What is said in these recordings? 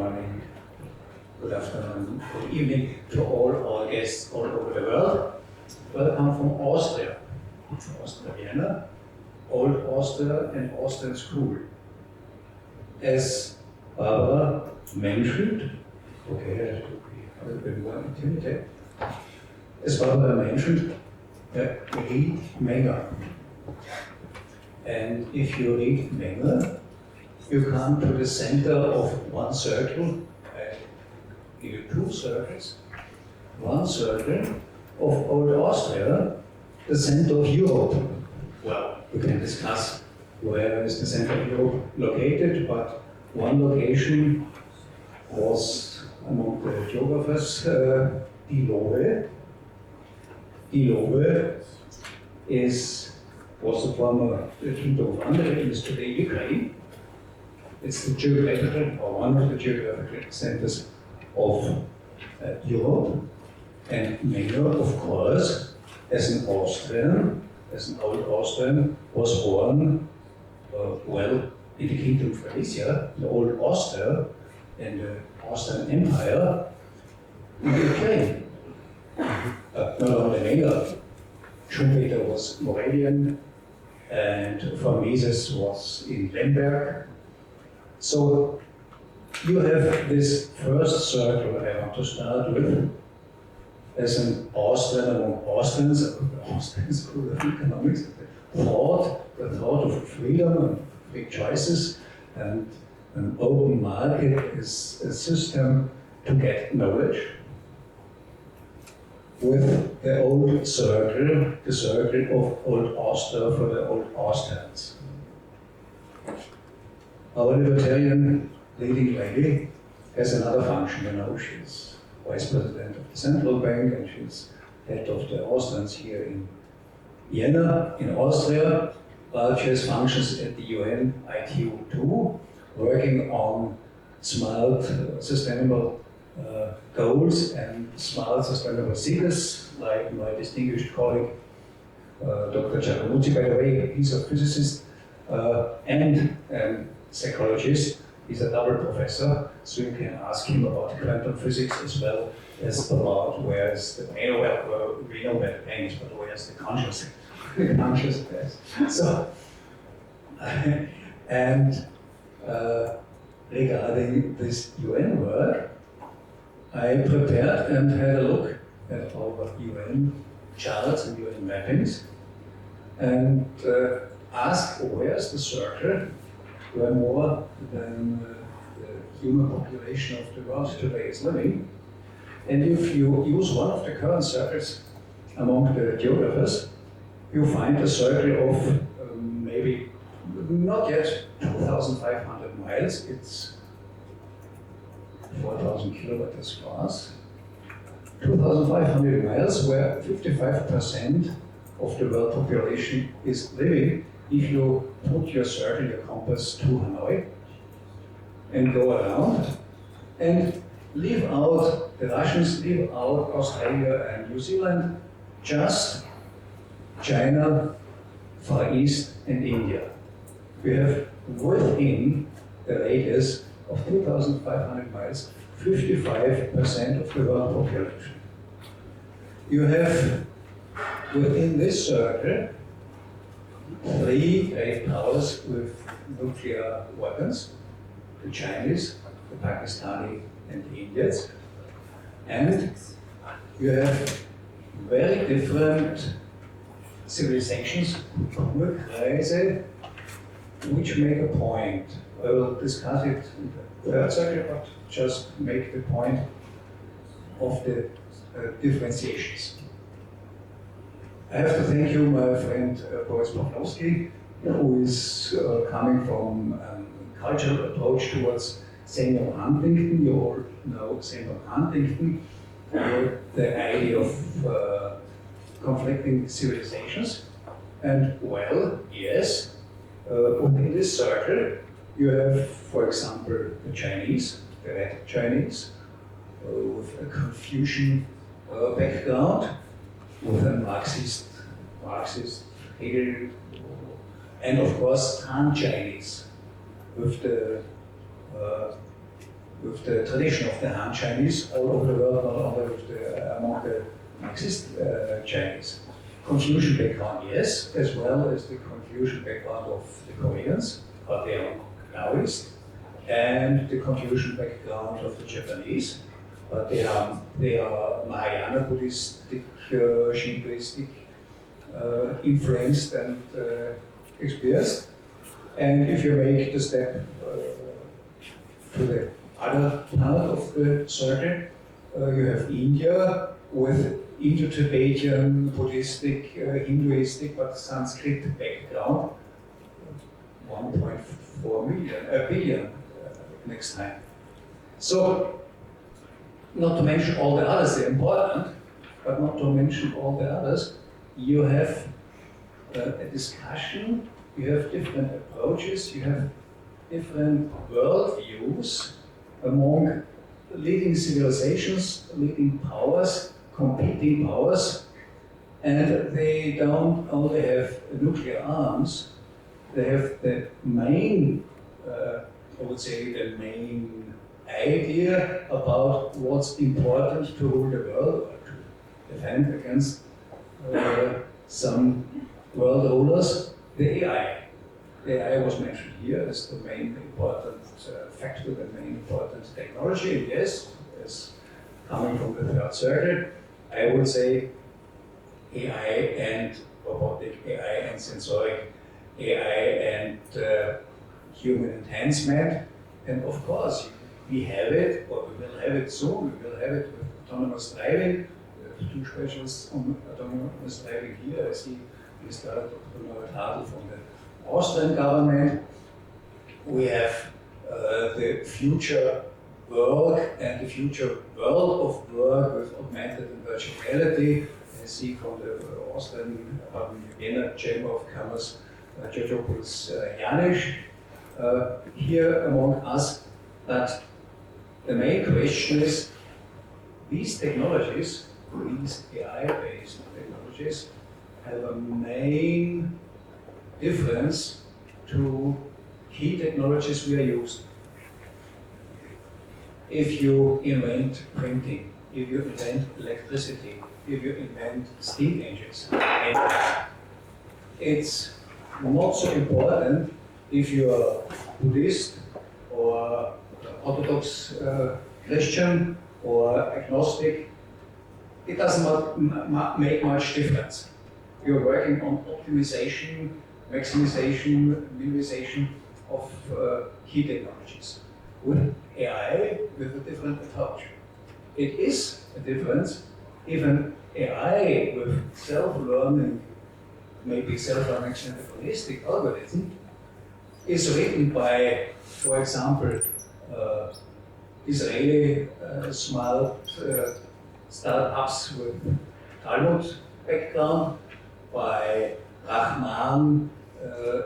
morning, good afternoon, good evening to all our guests all over the world. Welcome from Austria, Vienna, Old Austria and Austrian School. As Barbara mentioned, okay, I have to be a little bit more intimidated. As Barbara mentioned, read Menge. And if you read Menge, you come to the center of one circle, either two circles. One circle of Old Austria, the center of Europe. Well, we can discuss where is the center of Europe located, but one location was among the geographers, Danube. Danube was the former kingdom of Hungary and is today Ukraine. It's the geographical, or one of the geographical centers of Europe. And Menge, of course, as an Austrian, as an old Austrian, was born, in the kingdom of Galicia, the old Austria, and the Austrian Empire, in Ukraine. Not only Menge, Schumpeter was Moravian, and von Mises was in Lemberg. So you have this first circle I want to start with. As an Austrian among Austrians, the Austrian School of Economics, the thought of freedom and free choices and an open market is a system to get knowledge. With the old circle, the circle of Old Austria for the old Austrians. Our libertarian leading lady has another function, she's vice president of the central bank and she's head of the Austrians here in Vienna, in Austria, but she has functions at the UN ITU too, working on smart, sustainable goals and smart, sustainable cities, like my distinguished colleague, Dr. Giacomuzzi, by the way, he's a physicist and psychologist. He's a double professor, so you can ask him about quantum physics as well as about where is the pain. Well, we know where the pain is, but where is the consciousness? So, and regarding this UN work, I prepared and had a look at our UN charts and UN mappings and asked where's the circle where more than the human population of the world today is living. And if you use one of the current circles among the geographers, you find a circle of maybe not yet 2,500 miles, it's 4,000 kilometers for us. 2,500 miles where 55% of the world population is living. If you put your circle, your compass to Hanoi and go around and leave out the Russians, leave out Australia and New Zealand, just China, Far East and India. We have within the radius of 2,500 miles, 55% of the world population. You have within this circle 3 great powers with nuclear weapons, the Chinese, the Pakistani, and the Indians. And you have very different civilizations, which make a point. I will discuss it in the third circle, but just make the point of the differentiations. I have to thank you, my friend Boris Pawlowski, who is coming from a cultural approach towards Samuel Huntington. You all know Samuel Huntington, the idea of conflicting civilizations. And well, yes, within this circle, you have, for example, the Chinese, the Red Chinese, with a Confucian background, with a Marxist Hegel, and of course Han Chinese, with the with the tradition of the Han Chinese all over the world, not only with among the Marxist Chinese. Confucian background, yes, as well as the Confucian background of the Koreans, but they are Taoist, and the Confucian background of the Japanese, but they are Mahayana Buddhistic, Shintoistic influenced and experienced. And if you make the step to the other part of the circle, you have India with Indo-Tibetan, Buddhistic, Hinduistic, but Sanskrit background, 1.4 billion next time. So, not to mention all the others, they're important, but not to mention all the others, you have a discussion, you have different approaches, you have different worldviews among leading civilizations, leading powers, competing powers, and they don't only have nuclear arms, they have the main, I would say, the main idea about what's important to rule the world or to defend against some world rulers, the AI. The AI was mentioned here as the main important factor, the main important technology, and yes, as coming from the third circle, I would say AI and robotic, AI and sensoric, AI and human enhancement, and of course, we have it, or we will have it soon, we will have it with autonomous driving. We have two specialists on autonomous driving here. I see Mr. Dr. Hadl from the Austrian government. We have the future work and the future world of work with augmented and virtual reality. I see from the Austrian Vienna Chamber of Commerce, Giacomuzzi, here among us, that the main question is, these technologies, these AI-based technologies, have a main difference to key technologies we are using. If you invent printing, if you invent electricity, if you invent steam engines, it's not so important if you are Buddhist or Orthodox Christian or agnostic. It does not make much difference. You're working on optimization, maximization, minimization of key technologies. With AI, with a different approach. It is a difference if an AI with self-learning, maybe self-learning synchronistic algorithm is written by, for example, Israeli smart startups with Talmud background, by Rahman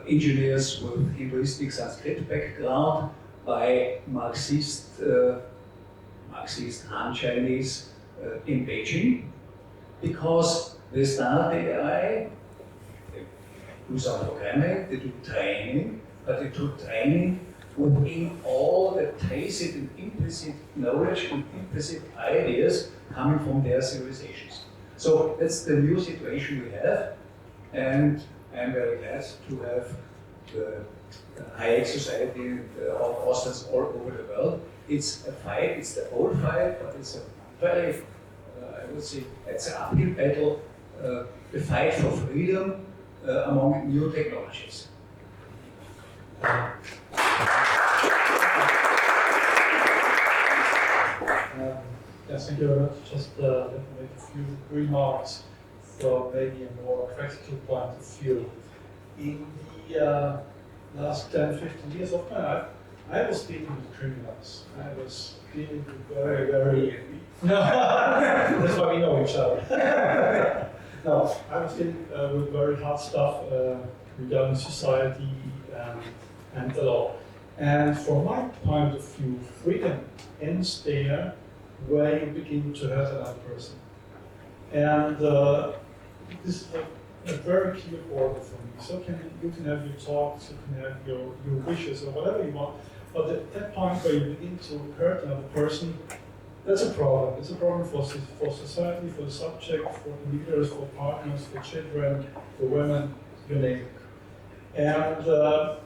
engineers with Hinduistic Sanskrit background, by Marxist Han Chinese in Beijing, because they start the AI, they do some programming, they do training, but they do training within all the tacit and implicit knowledge and implicit ideas coming from their civilizations. So that's the new situation we have, and I'm very glad to have the high society of Austrians all over the world. It's a fight, it's the old fight, but it's a very, I would say, it's an uphill battle, the fight for freedom among new technologies. Yes, thank you very much. Just let me make a few remarks from maybe a more practical point of view. In the last 10, 15 years of my life, I was dealing with criminals. I was dealing with very no, that's why we know each other. No, I was dealing with very hard stuff regarding society and the law. And from my point of view, freedom ends there where you begin to hurt another person. And this is a very clear order for me. So you can have your talks, you can have your wishes or whatever you want, But at that point where you begin to hurt another person, that's a problem. It's a problem for society, for the subject, for the leaders, for partners, for children, for women, you name it. And a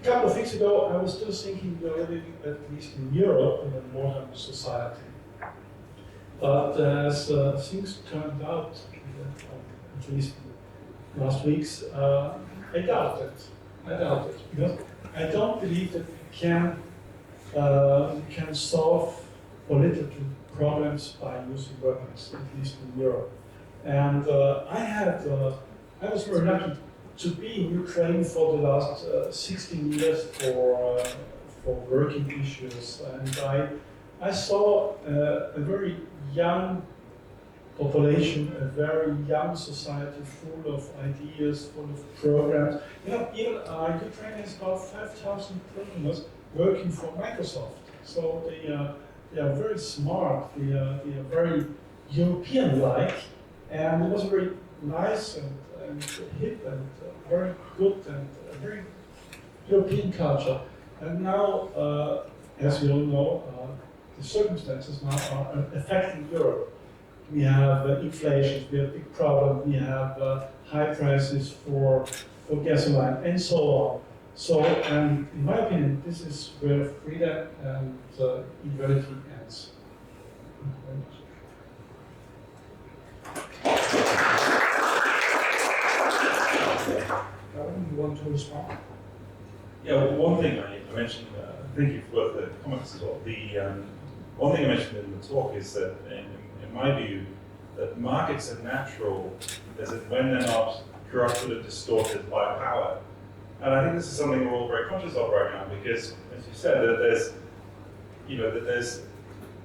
couple of weeks ago, I was still thinking we're living, at least in Europe, in a modern society. But as things turned out, at least last weeks, I doubt it. Because I don't believe that we can solve political problems by using weapons, at least in Europe. And I was very lucky to be in Ukraine for the last 16 years for working issues, and I saw a very young population, a very young society full of ideas, full of programs. You know, even Ukraine has about 5,000 programmers working for Microsoft. So they are very smart, they are very European-like, and it was very nice and hip and very good and a very European culture. And now, as we all know, the circumstances now are affecting Europe. We have inflation, we have big problems, we have high prices for gasoline, and so on. So, in my opinion, this is where freedom and equality ends. Thank you very much. Calum, you want to respond? Yeah, well, one thing I mentioned, thank you for the comments as well. One thing I mentioned in the talk is that, in my view, that markets are natural, as in when they're not corrupted or distorted by power. And I think this is something we're all very conscious of right now, because, as you said, that there's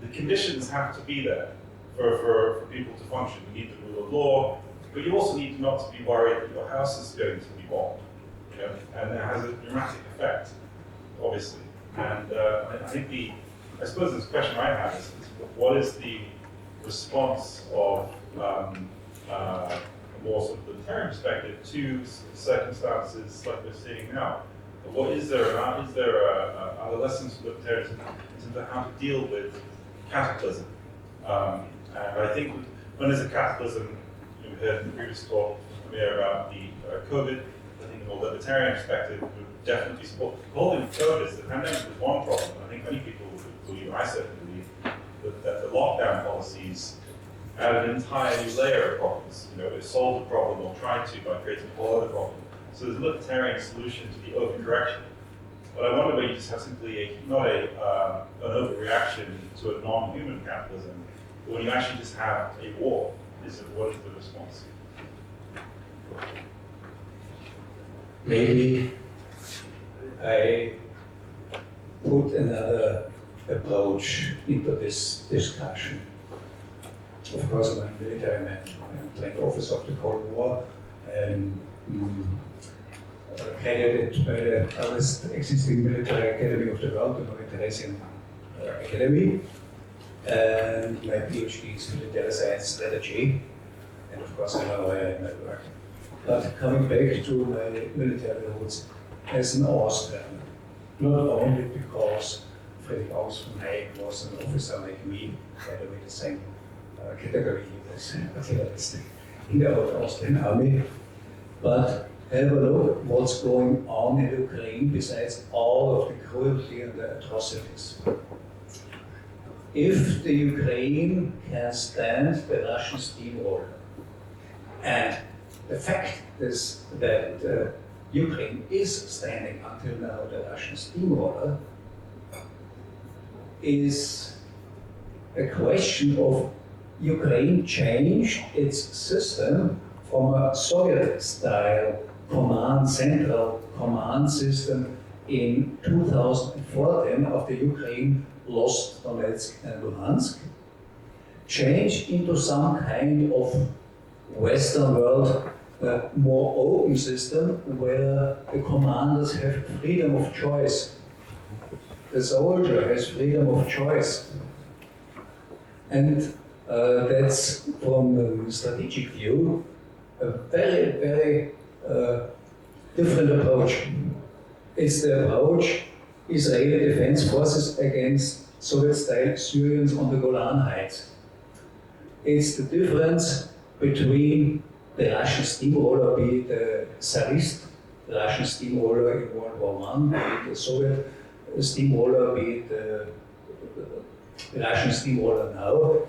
the conditions have to be there for people to function. You need the rule of law, but you also need not to be worried that your house is going to be bombed. And that has a dramatic effect, obviously. And I think I suppose this question I have is what is the response of more sort of libertarian perspective to circumstances like we're seeing now? What is there are there lessons for libertarians in terms of how to deal with cataclysm? And I think when there's a cataclysm, we heard in the previous talk about the COVID. I think a more libertarian perspective would definitely support. The whole thing with COVID is the pandemic was one problem. I think many people would believe, I certainly believe, that the lockdown policies added an entire new layer of problems. It solved the problem or tried to by creating a whole other problem. So there's a libertarian solution to the overcorrection. But I wonder whether you just have simply not an overreaction to a non-human capitalism, but when you actually just have a war, what is the response? Maybe I put another approach into this discussion. Of course, I'm a military man. I'm trained officer of the Cold War, and accredited by the oldest existing military academy of the world, the Military Academy. And my PhD is military science strategy, and of course I know my work. But coming back to my military roots, as an Austrian, not only because Friedrich August von Hayek was an officer like me, by the way, the same category, he was artillerist in the Austrian army, but have a look at what's going on in Ukraine besides all of the cruelty and the atrocities. If the Ukraine can stand the Russian steamroller, and the fact is that Ukraine is standing until now the Russian steamroller, is a question of Ukraine changed its system from a Soviet-style central command system in 2014 after Ukraine lost Donetsk and Luhansk, changed into some kind of Western world more open system where the commanders have freedom of choice. The soldier has freedom of choice. And that's, from a strategic view, a very, very different approach. It's the approach Israeli defense forces against Soviet-style Syrians on the Golan Heights. It's the difference between the Russian steamroller, be it the Tsarist, the Russian steamroller in World War I, be it the Soviet steamroller, be it the Russian steamroller now.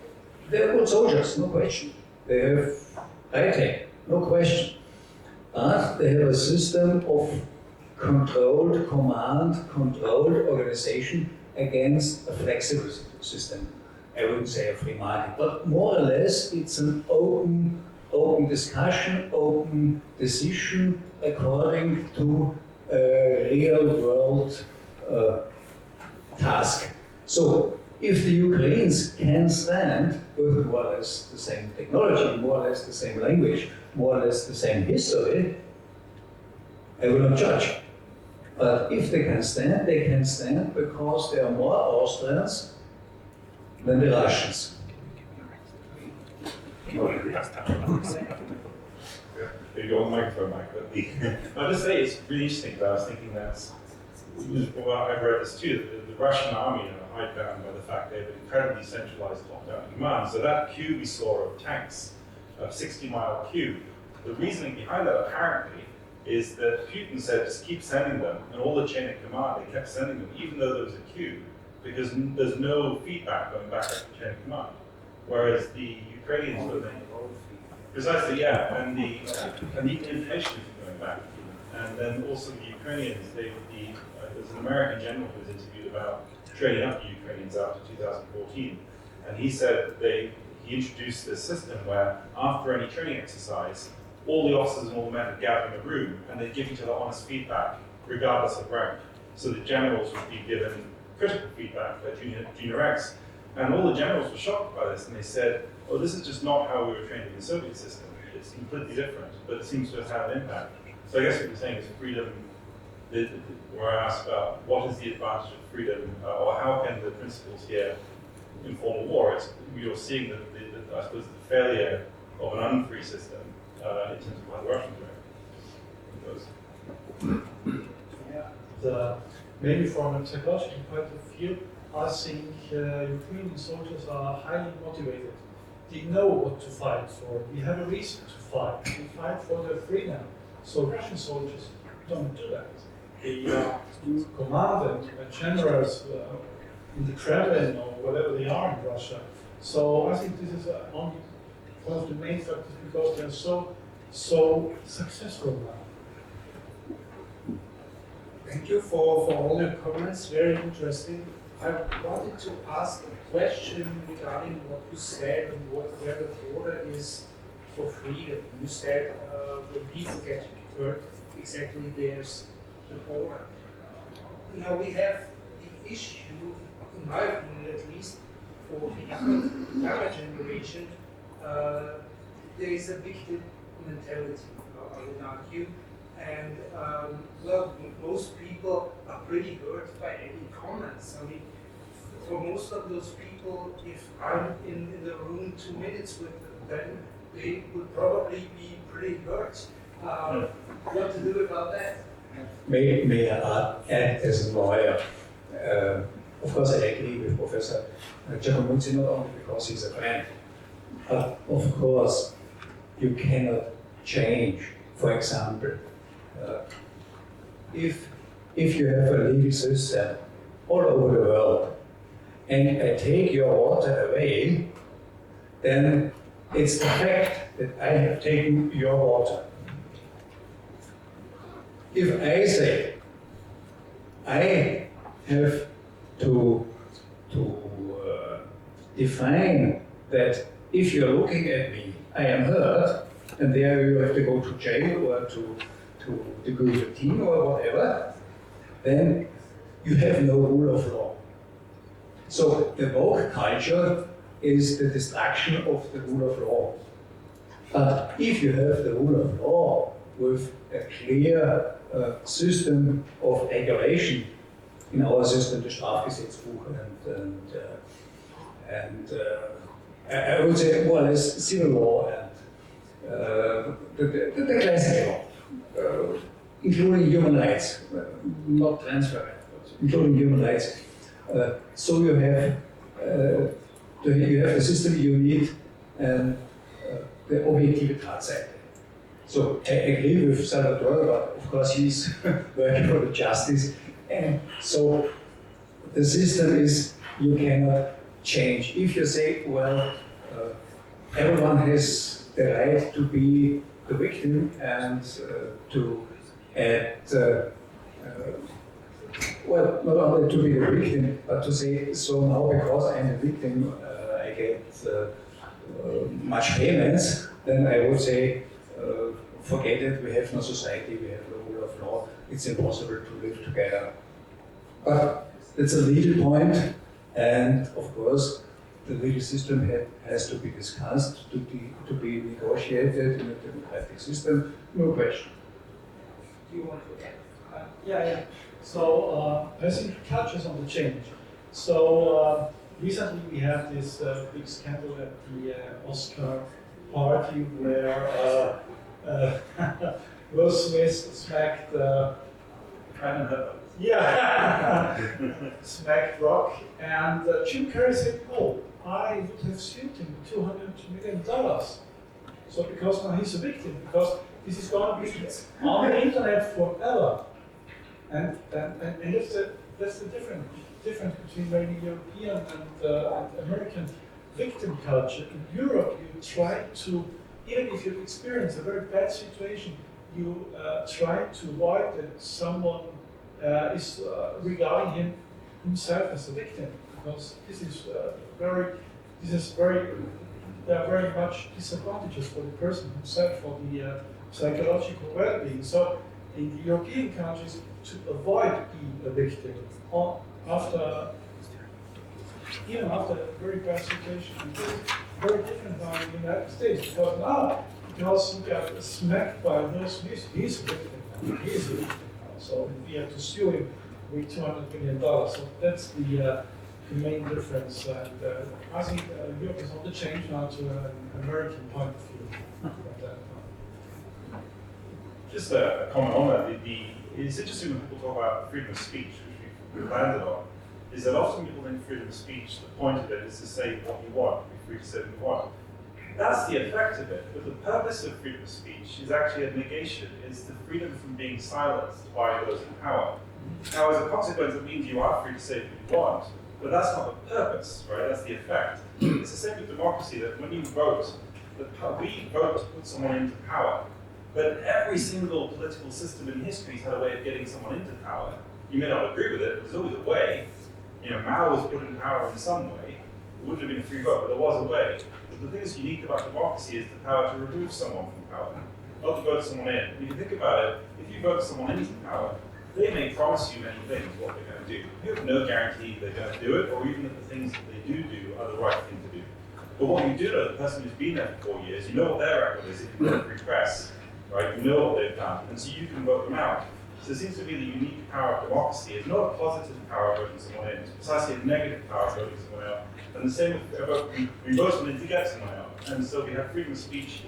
They're good soldiers, no question. They have high-tech, no question. But they have a system of controlled command, controlled organization against a flexible system. I wouldn't say a free market, but more or less it's an open discussion, open decision according to a real world task. So if the Ukrainians can stand with more or less the same technology, more or less the same language, more or less the same history, I will not judge. But if they can stand because they are more Austrians than the Russians. You're on the microphone, Mike. But I'll just say it's really interesting. But I was thinking that's well, I've read this too. The Russian army are hidebound by the fact they have an incredibly centralized top-down command. So that queue we saw of tanks, a 60-mile queue, the reasoning behind that apparently is that Putin said just keep sending them, and all the chain of command, they kept sending them, even though there was a queue, because there's no feedback going back up the chain of command. Whereas the Ukrainians were then precisely, yeah, and the information is going back. And then also the Ukrainians, there's an American general who was interviewed about training up the Ukrainians after 2014, and he said he introduced this system where after any training exercise, all the officers and all the men would gather in a room and they'd give each other honest feedback, regardless of rank. So the generals would be given critical feedback by junior ranks. And all the generals were shocked by this, and they said, oh, this is just not how we were trained in the Soviet system. It's completely different, but it seems to have had an impact. So I guess what you're saying is freedom, where I asked about what is the advantage of freedom, or how can the principles here inform a war? You're seeing I suppose, the failure of an unfree system in terms of how the Russians Yeah, maybe from a psychological point of view, I think Ukrainian soldiers are highly motivated. They know what to fight for. We have a reason to fight. We fight for their freedom. So Russian soldiers don't do that. They do command and generals in the Kremlin or whatever they are in Russia. So I think this is one of the main factors because they're so successful now. Thank you for all your comments, very interesting. I wanted to ask a question regarding what you said and where the border is for freedom. You said when people get hurt, exactly there's the border. Now we have the issue, in my opinion at least, for the younger generation, there is a victim mentality, I would argue. And well, most people are pretty hurt by any comments. I mean, for most of those people, if I'm in the room 2 minutes with them, then they would probably be pretty hurt. What to do about that? May I add as a lawyer? Of course, I agree with Professor Giacomuzzi, not only because he's a friend, but of course, you cannot change, for example, if you have a legal system all over the world and I take your water away, then it's the fact that I have taken your water. If I say I have to define that if you're looking at me, I am hurt, and there you have to go to jail or to the guillotine or whatever, then you have no rule of law. So the woke culture is the destruction of the rule of law. But if you have the rule of law with a clear system of regulation, in our system, the Strafgesetzbuch, and I would say more or less civil law and the classic law, including human rights, not transfer rights, including human rights. So you have the system you need the objective Tatsache. So I agree with Salvatore, but of course he's working for the justice. And so the system is you cannot change. If you say, well, everyone has the right to be the victim and to add, well, not only to be the victim, but to say, so now because I'm a victim, I get much payments, then I would say, forget it, we have no society, we have no rule of law, it's impossible to live together. But it's a legal point, and of course, the legal system has to be discussed, to be negotiated in a democratic system, no question. Do you want to add? Yeah. So I think it touches on the change. So recently we had this big scandal at the Oscar party where Will Smith smacked smacked Rock, and Jim Carrey said, "Oh, I would have sued him $200 million." So because now he's a victim, because this is going to be on the internet forever, and that's the difference between maybe European and American victim culture. In Europe, you try to, even if you experience a very bad situation, you try to avoid that someone is regarding himself as a victim, because there are very much disadvantages for the person himself, for the psychological well-being. So in the European countries, to avoid being a victim, even after a very bad situation, and this is very different now in the United States, because now, because he got smacked by Will Smith, he's a victim now. He's a victim now. So we have to sue him with $200 million. So that's the main difference. And I think Europe is on the change now to an American point of view. Just a comment on that. It's interesting when people talk about freedom of speech, which we've landed on, is that often people think freedom of speech, the point of it is to say what you want, be free to say what you want. That's the effect of it, but the purpose of freedom of speech is actually a negation, is the freedom from being silenced by those in power. Now, as a consequence, it means you are free to say what you want, but that's not the purpose, right? That's the effect. It's the same with democracy, that when you vote, we vote to put someone into power, but every single political system in history has had a way of getting someone into power. You may not agree with it, but there's always a way. Mao was put in power in some way. It wouldn't have been a free vote, but there was a way. But the thing that's unique about democracy is the power to remove someone from power, not to vote someone in. And if you think about it, if you vote someone into power, they may promise you many things what they're going to do. You have no guarantee they're going to do it, or even that the things that they do are the right thing to do. But what you do know, the person who's been there for 4 years, you know what their record is if you go to free press, right? You know what they've done, and so you can vote them out. So it seems to be the unique power of democracy. It's not a positive power of voting someone in, it's precisely a negative power of voting someone out. And the same with we vote someone in to get someone out. And so we have freedom of speech,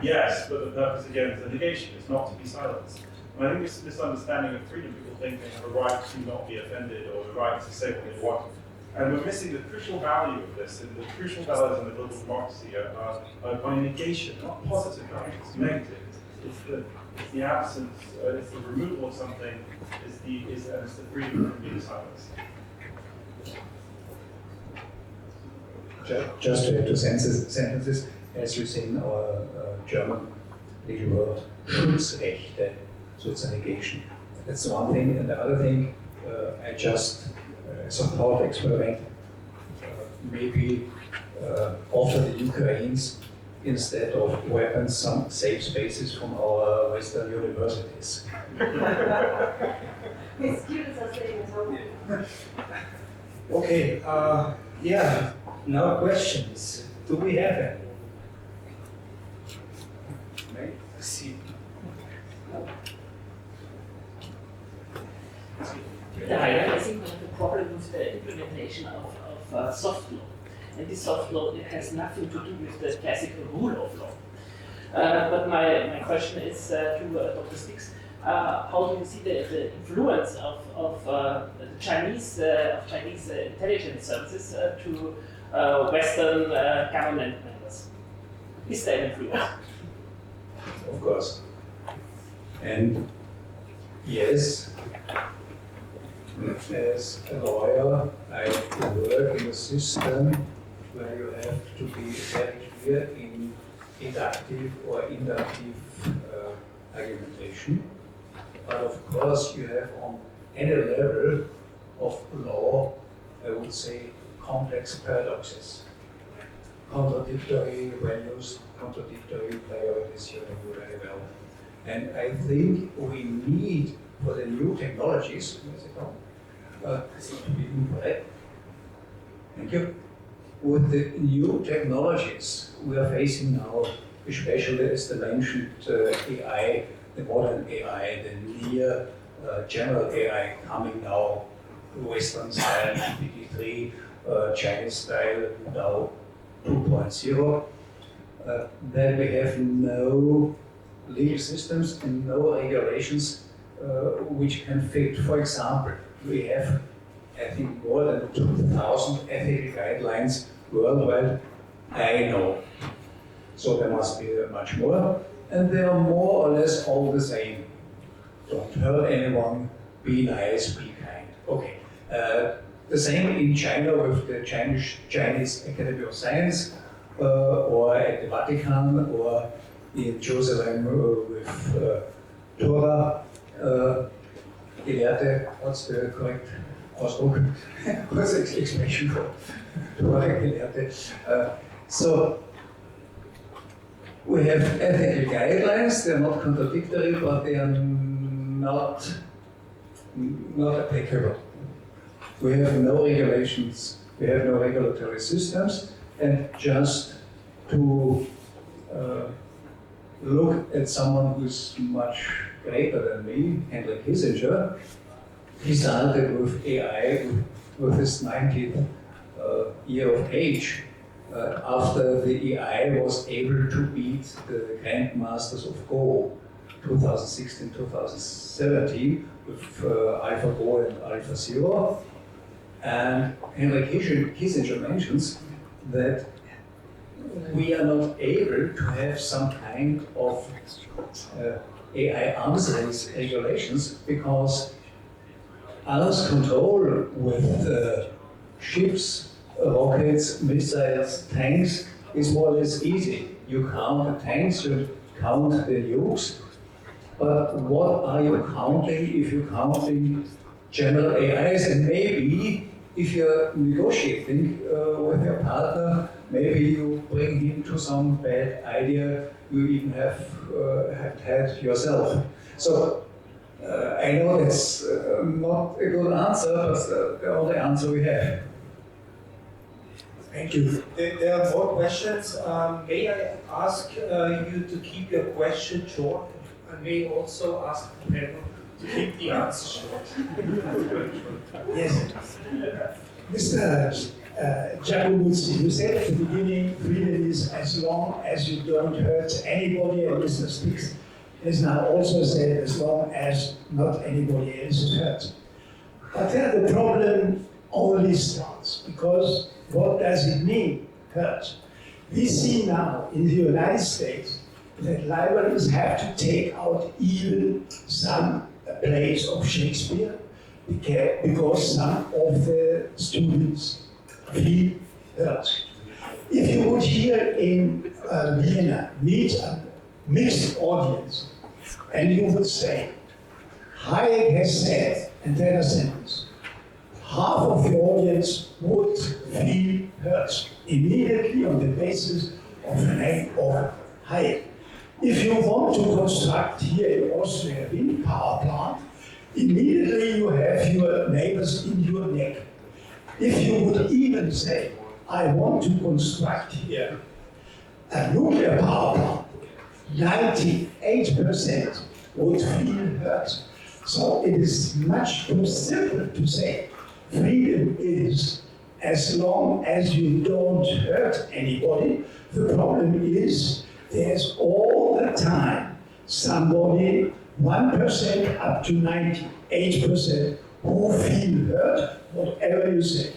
yes, but the purpose again is the negation, it's not to be silenced. And I think this misunderstanding of freedom, people think they have a right to not be offended or the right to say what they want. And we're missing the crucial value of this, and the crucial values in the global democracy are by negation, not positive values, it's negative. It's the absence, it's the removal of something, and it's the freedom from being silenced. Just to add two sentences, as you say in our German legal word, Schutzrechte, so it's a negation. That's the one thing. And the other thing, I just, as a thought experiment, maybe offer the Ukrainians, instead of weapons, some safe spaces from our Western universities. Okay, now questions. Do we have any? See. I think we have a problem with the implementation of soft law. And this soft law, it has nothing to do with the classical rule of law. But my question is to Dr. Stix. how do you see the influence of the Chinese intelligence services to Western government members? Is there an influence? Of course. And yes, as a lawyer, I work in a system where you have to be very clear in deductive or inductive argumentation. But of course, you have on any level of law, I would say, complex paradoxes. Contradictory values, contradictory priorities, you know very well. And I think we need, for the new technologies, thank you. With the new technologies we are facing now, especially as the mentioned AI, the modern AI, the near general AI coming now, Western style, GPT-3, Chinese style, now 2.0, then we have no legal systems and no regulations which can fit. For example, we have, I think, more than 2,000 ethical guidelines worldwide, I know. So there must be much more, and they are more or less all the same. Don't hurt anyone, be nice, be kind. Okay. The same in China with the Chinese Academy of Science, or at the Vatican, or in Jerusalem with Torah, Gelehrte, what's the correct Ausdruck? What's the expression for Torah Gelehrte? So we have ethical guidelines, they're not contradictory, but they are not applicable. We have no regulations, we have no regulatory systems, and just to look at someone who's much greater than me, Henry Kissinger, he started with AI with his 90th year of age, after the AI was able to beat the grandmasters of Go, 2016, 2017, with AlphaGo and AlphaZero. And Henry Kissinger mentions that we are not able to have some kind of AI arms race regulations because arms control with ships, rockets, missiles, tanks is more or less easy. You count the tanks, you count the nukes, but what are you counting if you're counting general AIs? And maybe if you're negotiating with your partner, maybe you bring him to some bad idea you even have had yourself. So I know that's not a good answer, but the only answer we have. Thank you. There are more questions. May I ask you to keep your question short? And may also ask the panel to keep the answer short. Yes. Mr. Giacomuzzi, you said at the beginning, freedom is as long as you don't hurt anybody, and Mr. Stix has now also said as long as not anybody else is hurt. But then the problem only starts, because what does it mean, hurt? We see now in the United States that libraries have to take out even some plays of Shakespeare because some of the students feel hurt. If you would here in Vienna meet a mixed audience and you would say, Hayek has said, and then a sentence, half of the audience would feel hurt immediately on the basis of the name of Hayek. If you want to construct here in Austria a wind power plant, immediately you have your neighbors in your neck. If you would even say, I want to construct here a nuclear power plant, 98% would feel hurt. So it is much too simple to say freedom is as long as you don't hurt anybody. The problem is there's all the time somebody 1% up to 98% who feel hurt, whatever you say.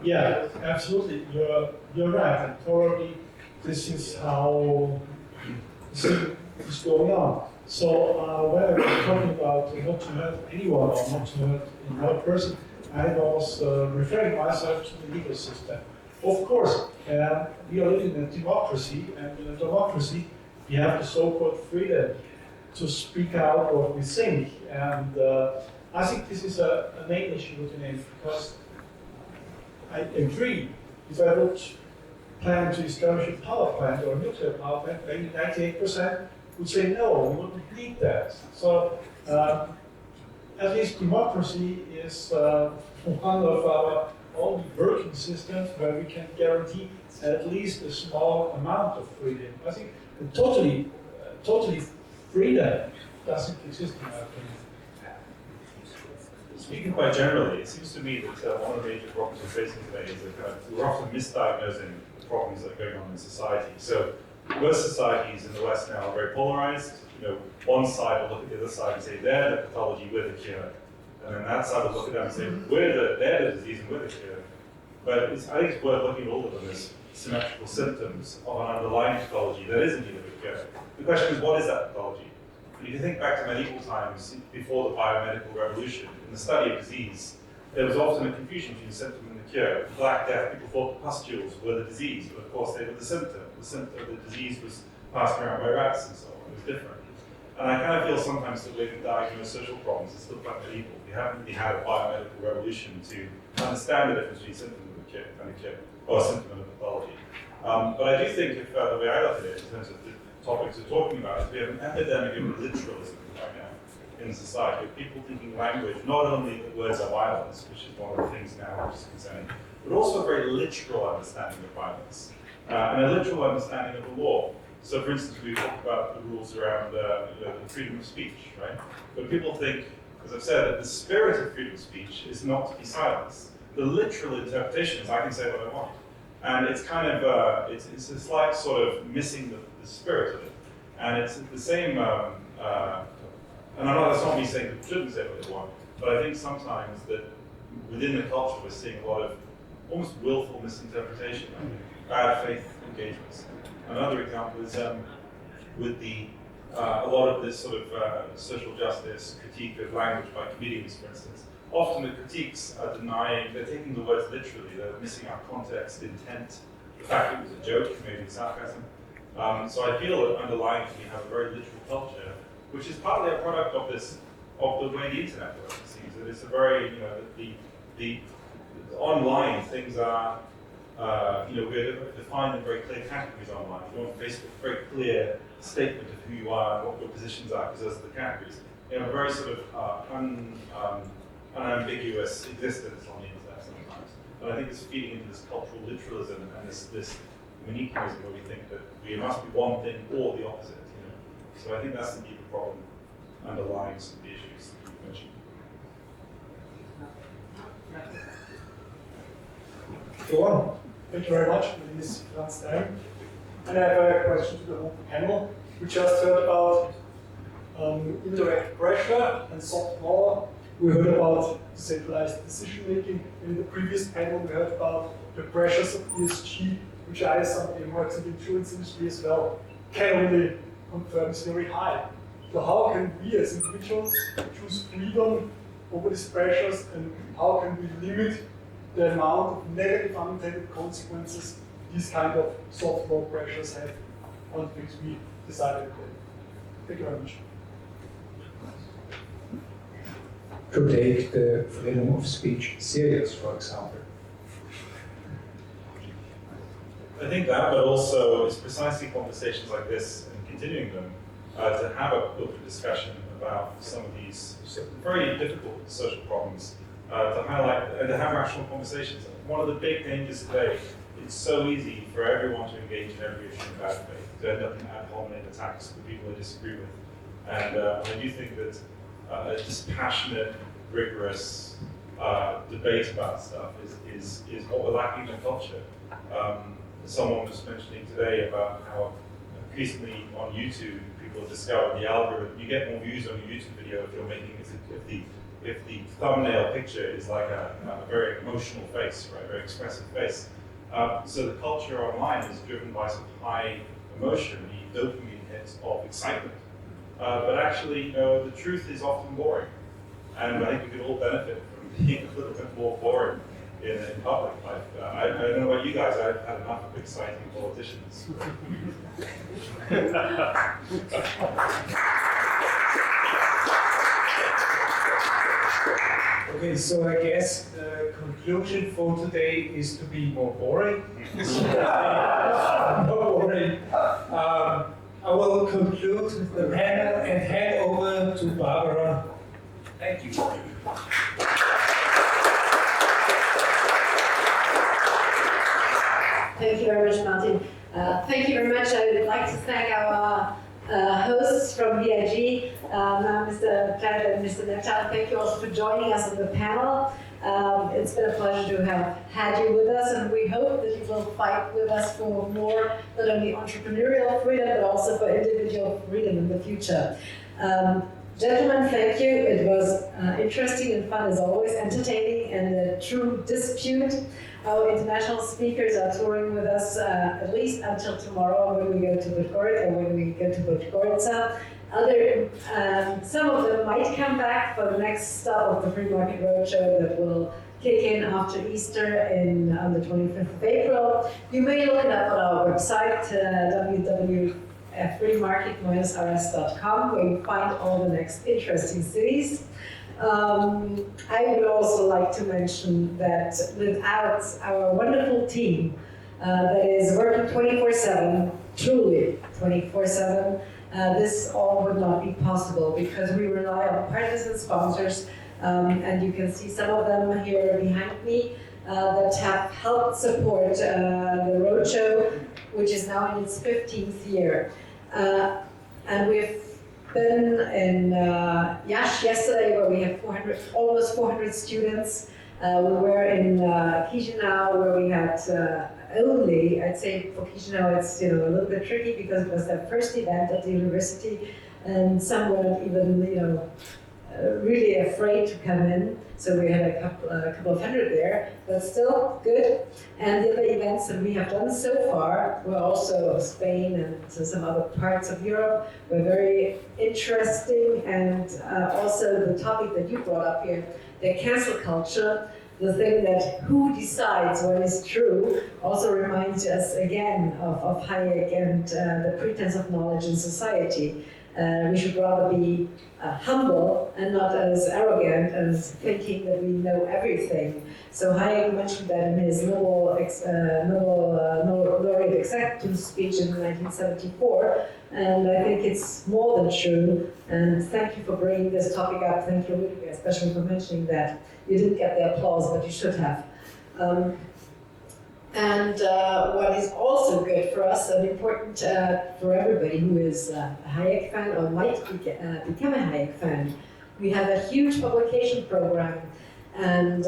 Yeah, absolutely. You're right. And probably this is how this is going on. So when I was talking about not to hurt anyone or not to hurt another person, I was referring myself to the legal system. Of course, we are living in a democracy, and in a democracy, we have the so-called freedom to speak out what we think. And I think this is a main issue today, because I agree, if I would plan to establish a power plant or a nuclear power plant, maybe 98% would say no, we wouldn't need that. So at least democracy is one of our only working systems where we can guarantee at least a small amount of freedom. I think totally freedom doesn't exist in our opinion. Speaking quite generally, it seems to me that one of the major problems we're facing today is that we're often misdiagnosing the problems that are going on in society. So most societies in the West now are very polarized. You know, one side will look at the other side and say they're the pathology, we're the cure, and then that side will look at them and say they're the disease and we're the cure. But I think it's worth looking at all of them as symmetrical symptoms of an underlying pathology that is indeed a cure. The question is, what is that pathology? If you think back to medieval times, before the biomedical revolution, in the study of disease, there was often a confusion between the symptom and the cure. In Black Death, people thought the pustules were the disease, but of course they were the symptom. The symptom of the disease was passed around by rats and so on. It was different. And I kind of feel sometimes the way we diagnose social problems is still quite medieval. We haven't really had a biomedical revolution to understand the difference between symptom and a cure, or a symptom and a pathology. But I do think if the way I look at it, in terms of the topics we're talking about, is we have an epidemic of literalism right now in society, of people thinking language, not only that words are violence, which is one of the things now which is concerning, but also a very literal understanding of violence, and a literal understanding of the law. So for instance, we talked about the rules around the freedom of speech, right? But people think, as I've said, that the spirit of freedom of speech is not to be silenced. The literal interpretation is I can say what I want. And it's kind of, it's a slight sort of missing the spirit of it. And it's the same, and that's not me saying that you shouldn't say what they want, but I think sometimes that within the culture we're seeing a lot of almost willful misinterpretation, bad faith engagements. Another example is with a lot of this sort of social justice critique of language by comedians, for instance. Often the critiques are denying, they're taking the words literally, they're missing out context, intent, the fact it was a joke, maybe sarcasm. So I feel that underlying we have a very literal culture, which is partly a product of the way the internet works. It seems that it's a very, the online things are, we're defined in very clear categories online. You want Facebook, very clear statement of who you are and what your positions are, because those are the categories. You have a very sort of unambiguous existence on the internet sometimes. But I think it's feeding into this cultural literalism and this manichaeism where we think that we must be one thing or the opposite. So I think that's the deeper problem underlying some of the issues that you mentioned. Go on. Thank you very much. My name is Franz Stein. And I have a question to the whole panel. We just heard about indirect pressure and soft law. We heard about decentralized decision making. In the previous panel, we heard about the pressures of ESG, which I, as somebody who works in the insurance industry as well, can only confirm is very high. So how can we as individuals choose freedom over these pressures, and how can we limit the amount of negative unintended consequences these kind of soft law pressures have on things we decided to do? Thank you very much. To take the freedom of speech serious, for example. I think that, but also it's precisely conversations like this and continuing them to have a open discussion about some of these very difficult social problems, to highlight and to have rational conversations. One of the big dangers today, it's so easy for everyone to engage in every issue in bad faith, to end up in ad hominem attacks with people they disagree with. And I do think that a dispassionate, rigorous debate about stuff is what we're lacking in culture. Someone was mentioning today about how increasingly on YouTube, people people have discovered the algorithm. You get more views on your YouTube video if you're making if the thumbnail picture is like a very emotional face, right, very expressive face. So the culture online is driven by some high emotion, the dopamine hits of excitement. But actually, you know, the truth is often boring, and I think we could all benefit from being a little bit more boring in public life. I don't know about you guys, I've had enough of exciting politicians. Okay, so I guess the conclusion for today is to be more boring. More boring. I will conclude the panel and hand over to Barbara. Thank you. Thank you very much, Martin. Thank you very much. I would like to thank our hosts from VIG, Mr. Platt and Mr. Neptal. Thank you also for joining us on the panel. It's been a pleasure to have had you with us, and we hope that you will fight with us for more, not only entrepreneurial freedom, but also for individual freedom in the future. Gentlemen, thank you. It was interesting and fun as always, entertaining and a true dispute. Our international speakers are touring with us at least until tomorrow when we go to Podgorica, or when we go to Podgorica. Some of them might come back for the next stop of the Free Market Roadshow that will kick in after Easter on the 25th of April. You may look it up on our website, www.freemarket-rs.com, where you find all the next interesting cities. I would also like to mention that without our wonderful team that is working 24/7, truly 24/7, this all would not be possible because we rely on partners and sponsors, and you can see some of them here behind me that have helped support the roadshow, which is now in its 15th year. And we've been in Yash yesterday, where we had almost 400 students. We were in Chisinau, where we had only, I'd say for Chisinau it's a little bit tricky because it was their first event at the university, and some weren't even really afraid to come in. So we had a couple of hundred there, but still good. And the other events that we have done so far were also Spain and some other parts of Europe, were very interesting. And also the topic that you brought up here, the cancel culture, the thing that who decides what is true, also reminds us again of Hayek and the pretense of knowledge in society. We should rather be humble and not as arrogant as thinking that we know everything. So Hayek mentioned that in his Nobel laureate acceptance speech in 1974, and I think it's more than true. And thank you for bringing this topic up. Thank you, Rüdiger, especially for mentioning that. You didn't get the applause, but you should have. And what is also good for us and important for everybody who is a Hayek fan or might become a Hayek fan, we have a huge publication program, and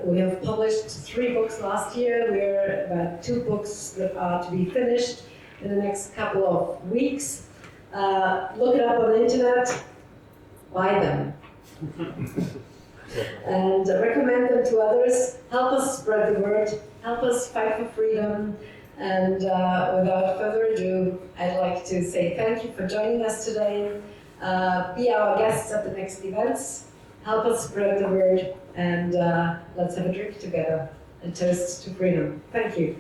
we have published 3 books last year. We're about 2 books that are to be finished in the next couple of weeks. Look it up on the internet, buy them. And recommend them to others. Help us spread the word. Help us fight for freedom. And without further ado, I'd like to say thank you for joining us today. Be our guests at the next events. Help us spread the word, and let's have a drink together and toast to freedom. Thank you.